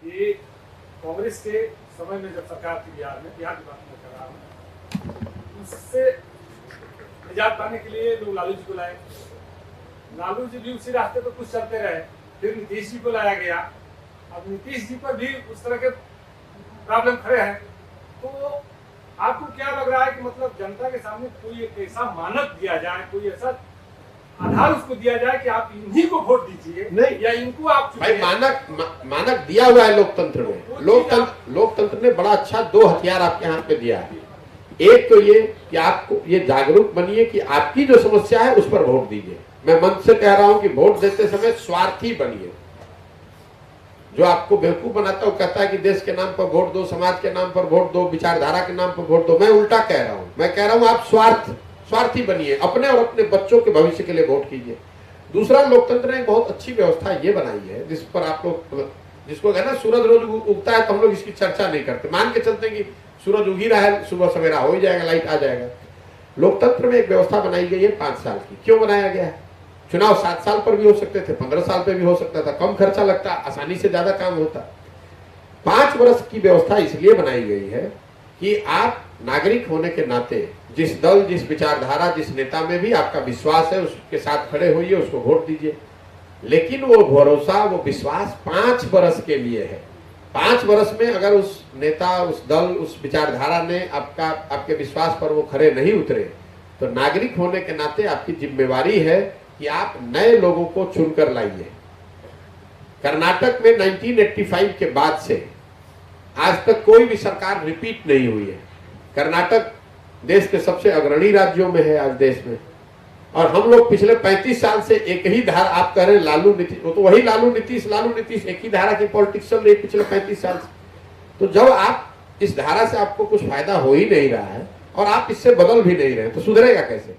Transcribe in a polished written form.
कि कांग्रेस के समय में जब सरकार थी बिहार की बात मैं कर रहा हूँ, उससे निजात पाने के लिए लोग लालू जी को लाए। लालू जी भी उसी रास्ते पर कुछ चलते रहे, फिर नीतीश जी को लाया गया। अब नीतीश जी पर भी उस तरह के प्रॉब्लम खड़े हैं। तो आपको क्या लग रहा है कि मतलब जनता के सामने कोई एक ऐसा मानक दिया जाए, कोई ऐसा आधार उसको दिया जाए कि आप इन्हीं को वोट दीजिए, नहीं या इनको आप भाई मानक दिया हुआ है लोकतंत्र में। लोकतंत्र ने बड़ा अच्छा 2 हथियार आपके हाथ पे दिया है। एक तो ये कि आपको ये जागरूक बनिए कि आपकी जो समस्या है उस पर वोट दीजिए। मैं मन से कह रहा हूं कि वोट देते समय स्वार्थी बनिए। जो आपको बेवकूफ बनाता है वो कहता है कि देश के नाम पर वोट दो, समाज के नाम पर वोट दो, विचारधारा के नाम पर वोट दो। मैं उल्टा कह रहा हूं, मैं कह रहा हूं आप स्वार्थी बनिए, अपने और अपने बच्चों के भविष्य के लिए वोट कीजिए। दूसरा, लोकतंत्र ने बहुत अच्छी व्यवस्था ये बनाई है जिस पर आप लोग, जिसको कहना सूरज रोज उगता है तो हम लोग इसकी चर्चा नहीं करते, मान के चलते कि सूरज उग ही रहा है, सुबह सवेरा हो ही जाएगा, लाइट आ जाएगा। लोकतंत्र में एक व्यवस्था बनाई गई है 5 साल की। क्यों बनाया गया है? चुनाव 7 साल पर भी हो सकते थे, 15 साल पर भी हो सकता था, कम खर्चा लगता, आसानी से ज्यादा काम होता। 5 वर्ष की व्यवस्था इसलिए बनाई गई है कि आप नागरिक होने के नाते जिस दल, जिस विचारधारा, जिस नेता में भी आपका विश्वास है उसके साथ खड़े होइए, उसको वोट दीजिए। लेकिन वो भरोसा, वो विश्वास 5 वर्ष के लिए है। 5 वर्ष में अगर उस नेता, उस दल, उस विचारधारा ने आपके विश्वास पर वो खड़े नहीं उतरे तो नागरिक होने के नाते आपकी जिम्मेवारी है कि आप नए लोगों को चुनकर लाइए। कर्नाटक में 1985 के बाद से आज तक कोई भी सरकार रिपीट नहीं हुई है। कर्नाटक देश के सबसे अग्रणी राज्यों में है आज देश में, और हम लोग पिछले 35 साल से एक ही धारा, आप कह रहे हैं लालू नीतीश, वो तो वही लालू नीतीश एक ही धारा की पॉलिटिक्स चल रही है पिछले 35 साल से। तो जब आप इस धारा से आपको कुछ फायदा हो ही नहीं रहा है और आप इससे बदल भी नहीं रहे तो सुधरेगा कैसे?